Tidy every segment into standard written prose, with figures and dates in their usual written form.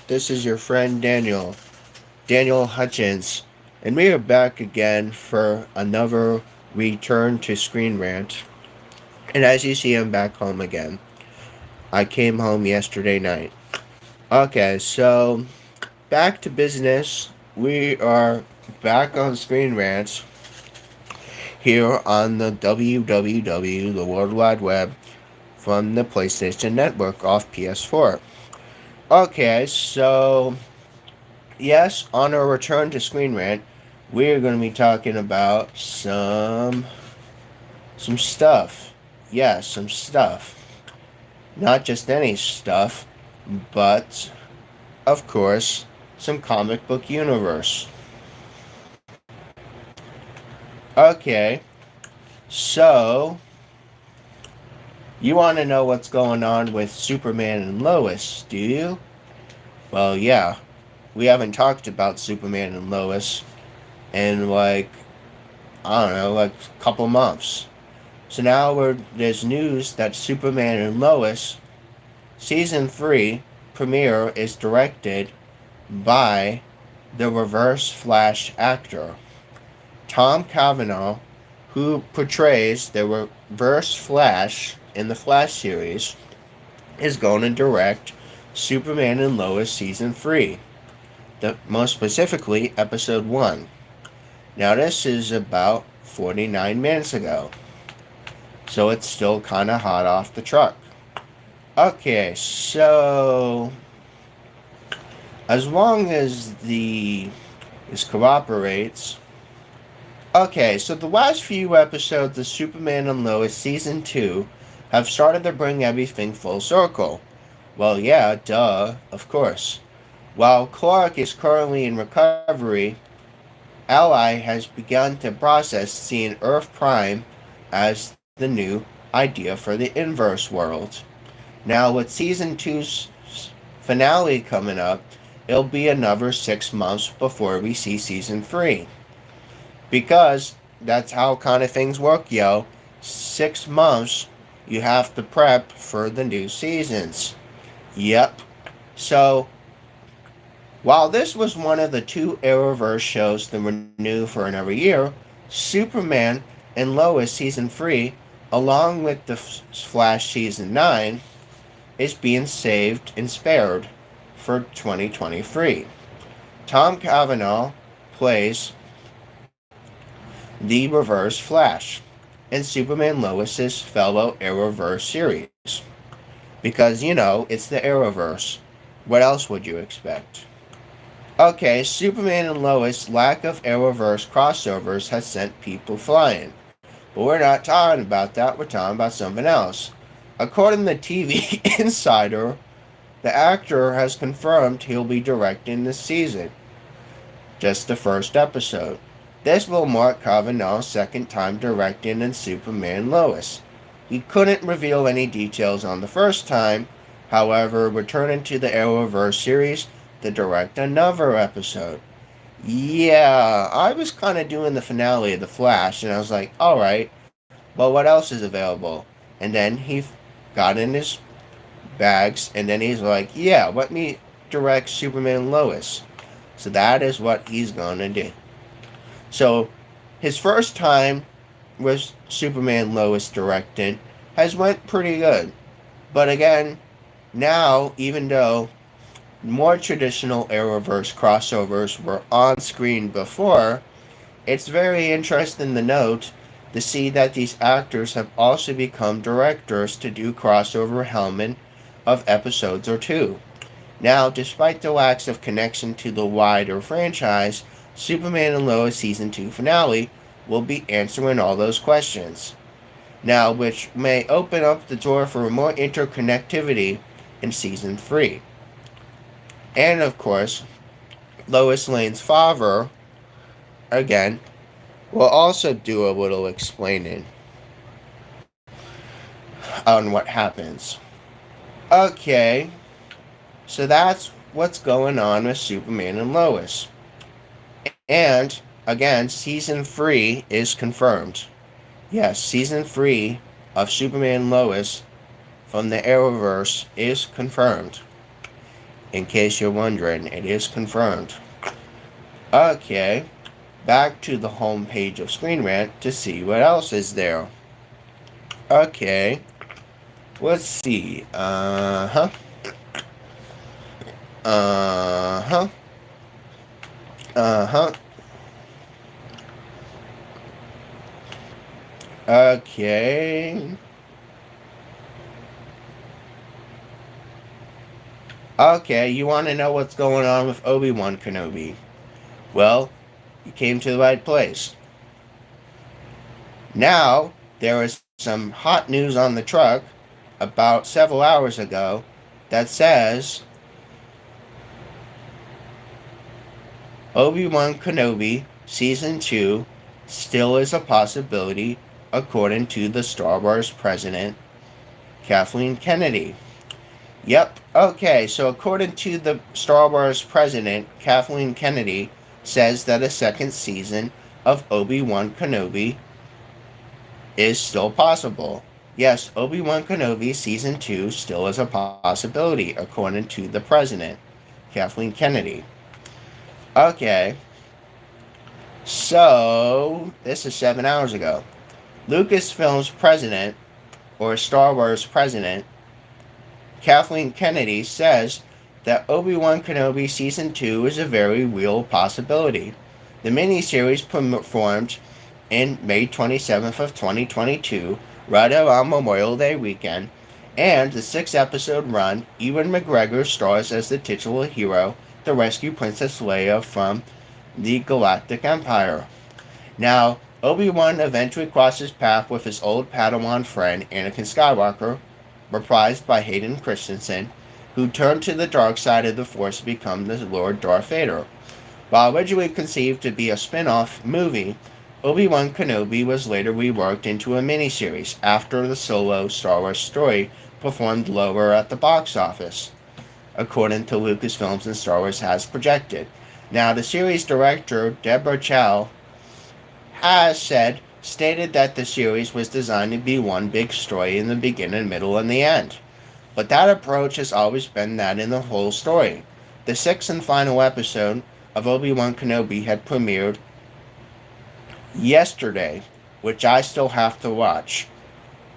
This is your friend Daniel Hutchins, and we are back again for another return to Screen Rant. And as you see, I'm back home again. I came home yesterday night. Okay, so back to business. We are back on Screen Rant here on the www, the World Wide Web, from the PlayStation Network off PS4. Okay, so yes, on our return to Screen Rant, we're going to be talking about some stuff. Yes, some stuff. Not just any stuff, but of course, some comic book universe. Okay, so you want to know what's going on with Superman and Lois, do you? Well, yeah, we haven't talked about Superman and Lois in I don't know, like a couple months. So now there's news that Superman and Lois season 3 premiere is directed by the Reverse Flash actor Tom Cavanaugh, who portrays the Reverse Flash in the Flash series, is going to direct Superman and Lois season 3, most specifically episode 1. Now this is about 49 minutes ago, so it's still kind of hot off the truck. Okay, so as long as the this corroborates. Okay, so the last few episodes of Superman and Lois season 2 have started to bring everything full circle. Well, yeah, duh, of course. While Clark is currently in recovery, Ally has begun to process seeing Earth Prime as the new idea for the inverse world. Now, with season two's finale coming up, it'll be another 6 months before we see season 3. Because that's how kind of things work, yo. 6 months, you have to prep for the new seasons. Yep. So, while this was one of the two Arrowverse shows to renew for another year, Superman and Lois season 3, along with the Flash season 9, is being saved and spared for 2023. Tom Cavanaugh plays the Reverse Flash in Superman Lois's fellow Arrowverse series. Because, it's the Arrowverse. What else would you expect? Okay, Superman and Lois' lack of Arrowverse crossovers has sent people flying. But we're not talking about that, we're talking about something else. According to TV Insider, the actor has confirmed he'll be directing this season. Just the first episode. This will mark Cavanaugh's second time directing in Superman Lois. He couldn't reveal any details on the first time, however, returning to the Arrowverse series to direct another episode. Yeah, I was kind of doing the finale of The Flash, and I was like, alright, well, what else is available? And then he got in his bags, and then he's like, yeah, let me direct Superman Lois. So that is what he's gonna do. So, his first time with Superman Lois directing has went pretty good. But again, now, even though more traditional Arrowverse crossovers were on screen before, it's very interesting to note to see that these actors have also become directors to do crossover helmet of episodes or two. Now, despite the lack of connection to the wider franchise, Superman and Lois Season 2 finale will be answering all those questions. Now, which may open up the door for more interconnectivity in Season 3. And of course, Lois Lane's father, again, will also do a little explaining on what happens. Okay, so that's what's going on with Superman and Lois. And, again, Season 3 is confirmed. Yes, Season 3 of Superman and Lois from the Arrowverse is confirmed. In case you're wondering, it is confirmed. Okay, back to the home page of Screen Rant to see what else is there. Okay, let's see. Uh huh. Uh huh. Okay. Okay, you want to know what's going on with ObiWan Kenobi? Well, you came to the right place. Now, there is some hot news on the truck about several hours ago that says Obi-Wan Kenobi Season 2 still is a possibility according to the Star Wars president, Kathleen Kennedy. Yep, okay, so according to the Star Wars president, Kathleen Kennedy, says that a second season of Obi-Wan Kenobi is still possible. Yes, Obi-Wan Kenobi Season 2 still is a possibility, according to the president, Kathleen Kennedy. Okay, so this is 7 hours ago. Lucasfilm's president, or Star Wars president, Kathleen Kennedy, says that Obi-Wan Kenobi Season 2 is a very real possibility. The miniseries performed in May 27th of 2022, right around Memorial Day weekend, and the 6-episode run, Ewan McGregor stars as the titular hero to rescue Princess Leia from the Galactic Empire. Now, Obi-Wan eventually crosses paths with his old Padawan friend Anakin Skywalker, reprised by Hayden Christensen, who turned to the dark side of the Force to become the Lord Darth Vader. While originally conceived to be a spin-off movie, Obi-Wan Kenobi was later reworked into a miniseries after the solo Star Wars story performed lower at the box office, according to Lucasfilms and Star Wars has projected. Now, the series director, Deborah Chow, has stated that the series was designed to be one big story in the beginning, middle, and the end. But that approach has always been that in the whole story. The 6th and final episode of Obi-Wan Kenobi had premiered yesterday, which I still have to watch.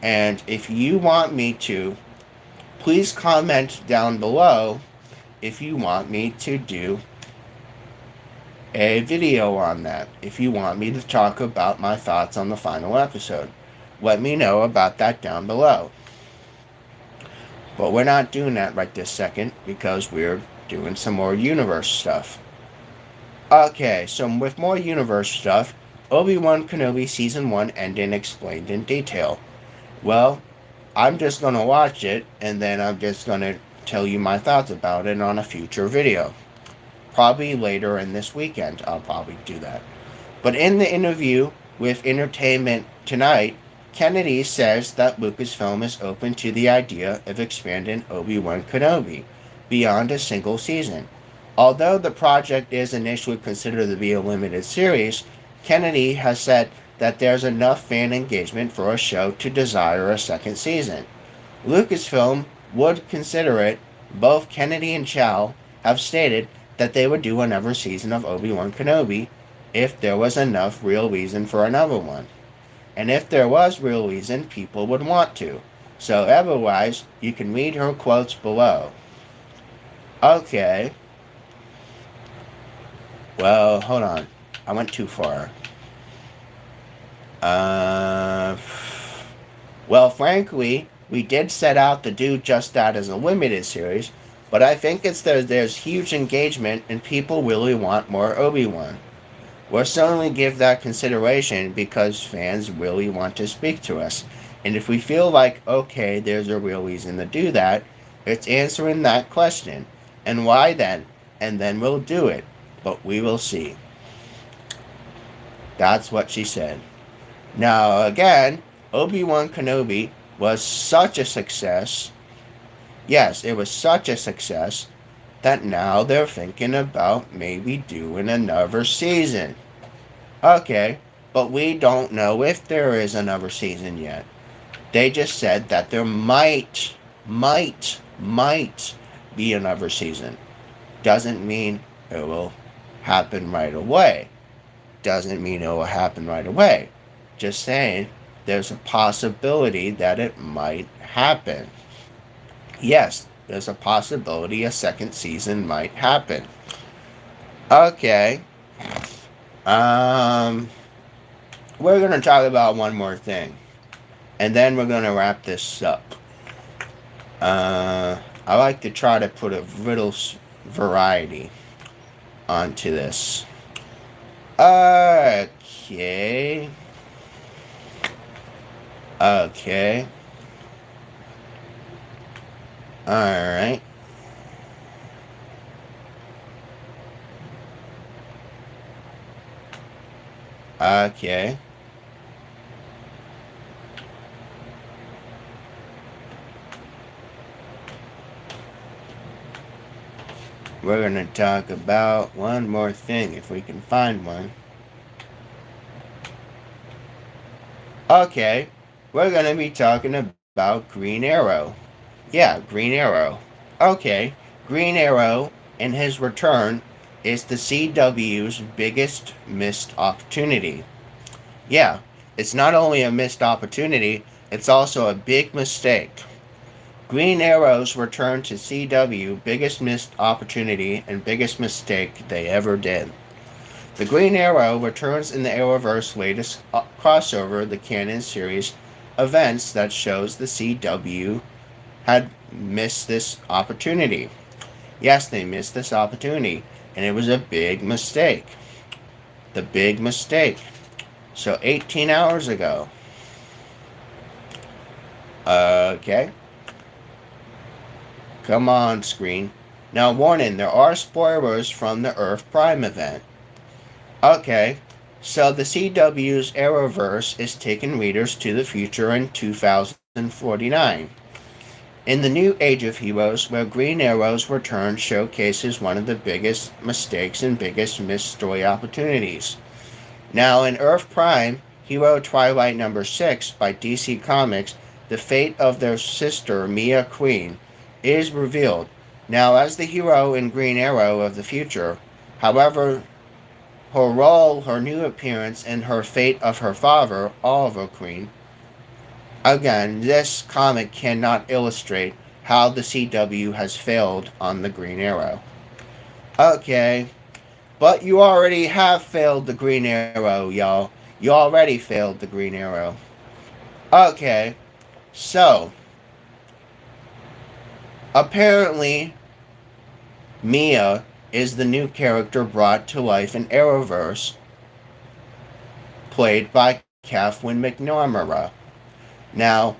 And if you want me to, please comment down below if you want me to do a video on that. If you want me to talk about my thoughts on the final episode, let me know about that down below. But we're not doing that right this second because we're doing some more universe stuff. Okay, so with more universe stuff, Obi-Wan Kenobi Season 1 ending explained in detail. Well, I'm just going to watch it and then I'm just going to tell you my thoughts about it on a future video. Probably later in this weekend, I'll probably do that. But in the interview with Entertainment Tonight, Kennedy says that Lucasfilm is open to the idea of expanding Obi-Wan Kenobi beyond a single season. Although the project is initially considered to be a limited series, Kennedy has said that there's enough fan engagement for a show to desire a second season. Lucasfilm would consider it. Both Kennedy and Chow have stated that they would do another season of Obi-Wan Kenobi if there was enough real reason for another one. And if there was real reason, people would want to. So otherwise, you can read her quotes below. Okay. Well, hold on. I went too far. Well, frankly, we did set out to do just that as a limited series, but I think there's huge engagement and people really want more Obi-Wan. We'll certainly give that consideration because fans really want to speak to us. And if we feel like, okay, there's a real reason to do that, it's answering that question. And why then? And then we'll do it. But we will see. That's what she said. Now, again, Obi-Wan Kenobi was such a success. Yes, it was such a success that now they're thinking about maybe doing another season. Okay, but we don't know if there is another season yet. They just said that there might be another season. Doesn't mean it will happen right away. Doesn't mean it will happen right away. Just saying, there's a possibility that it might happen. Yes, there's a possibility a second season might happen. Okay. Um, we're gonna talk about one more thing, and then we're gonna wrap this up. I like to try to put a little variety onto this. Okay. Okay. Alright. Okay. We're going to talk about one more thing if we can find one. Okay. We're going to be talking about Green Arrow. Yeah, Green Arrow. Okay. Green Arrow and his return is the CW's biggest missed opportunity. Yeah, it's not only a missed opportunity, it's also a big mistake. Green Arrow's return to CW, biggest missed opportunity and biggest mistake they ever did. The Green Arrow returns in the Arrowverse latest crossover, the canon series events that shows the CW had missed this opportunity. Yes, they missed this opportunity, and it was a big mistake. The big mistake. So 18 hours ago. Okay. Come on, screen. Now, warning, there are spoilers from the Earth Prime event. Okay, so the CW's Arrowverse is taking readers to the future in 2049. In the new Age of Heroes, where Green Arrow's return showcases one of the biggest mistakes and biggest missed story opportunities. Now, in Earth Prime, Hero Twilight number 6 by DC Comics, the fate of their sister, Mia Queen, is revealed. Now, as the hero in Green Arrow of the future, however, her role, her new appearance, and her fate of her father, Oliver Queen, again, this comic cannot illustrate how the CW has failed on the Green Arrow. Okay, but you already have failed the Green Arrow, y'all. You already failed the Green Arrow. Okay, so apparently, Mia is the new character brought to life in Arrowverse, played by Kathleen McNamara. Now,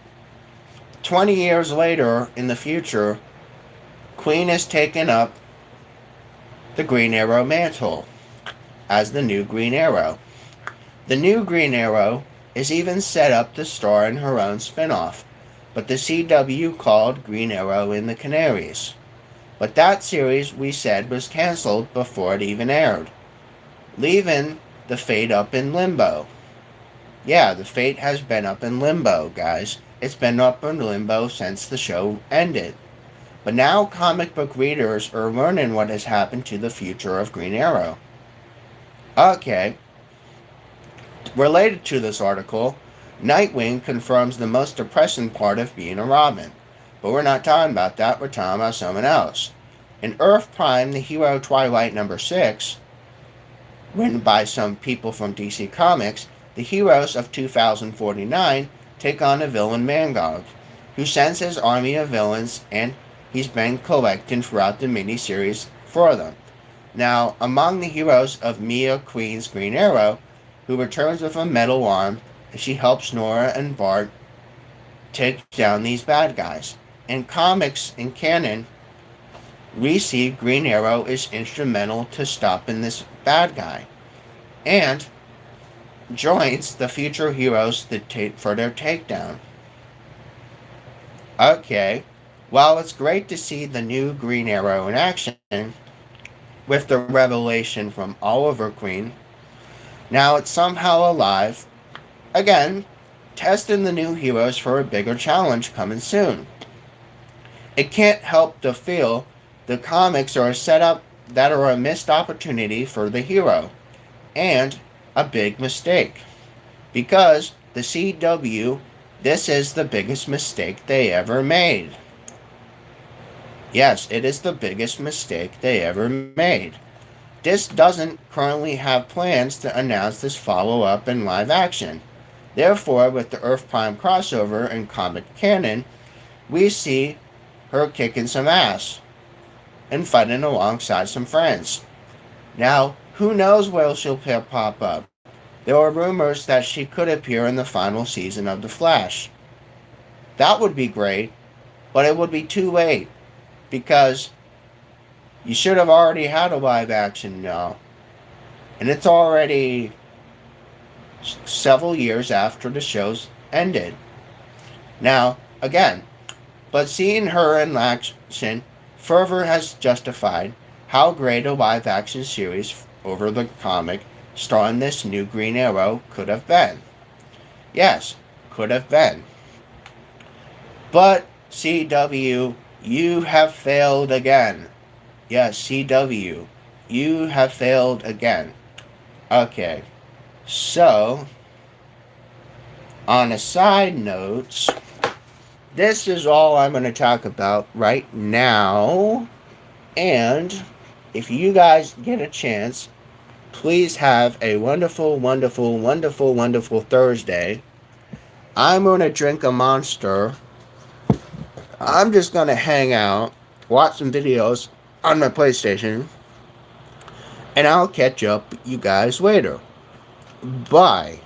20 years later in the future, Queen has taken up the Green Arrow mantle as the new Green Arrow. The new Green Arrow is even set up to star in her own spin-off, but the CW called Green Arrow in the Canaries. But that series, we said, was cancelled before it even aired, leaving the Fate up in limbo. Yeah, the Fate has been up in limbo, guys. It's been up in limbo since the show ended. But now comic book readers are learning what has happened to the future of Green Arrow. Okay. Related to this article, Nightwing confirms the most depressing part of being a Robin. But we're not talking about that, we're talking about someone else. In Earth Prime, the Hero Twilight number 6, written by some people from DC Comics, the heroes of 2049 take on a villain Mangog, who sends his army of villains, and he's been collecting throughout the miniseries for them. Now, among the heroes of Mia Queen's Green Arrow, who returns with a metal arm, and she helps Nora and Bart take down these bad guys. In comics and canon, we see Green Arrow is instrumental to stopping this bad guy, and joins the future heroes for their takedown. Okay, while it's great to see the new Green Arrow in action, with the revelation from Oliver Queen, now it's somehow alive, again, testing the new heroes for a bigger challenge coming soon. It can't help to feel the comics are set up that are a missed opportunity for the hero and a big mistake. Because the CW, this is the biggest mistake they ever made. Yes, it is the biggest mistake they ever made. This doesn't currently have plans to announce this follow up in live action. Therefore, with the Earth Prime crossover in comic canon, we see her kicking some ass and fighting alongside some friends. Now, who knows where she'll pop up? There are rumors that she could appear in the final season of The Flash. That would be great, but it would be too late because you should have already had a live action now. And it's already several years after the show's ended. Now, again, but seeing her in action further has justified how great a live action series over the comic starring this new Green Arrow could have been. Yes, could have been. But CW, you have failed again. Yes, CW, you have failed again. Okay, so on a side note, this is all I'm going to talk about right now. And if you guys get a chance, please have a wonderful, wonderful, wonderful, wonderful Thursday. I'm going to drink a Monster. I'm just going to hang out, watch some videos on my PlayStation, and I'll catch up with you guys later. Bye.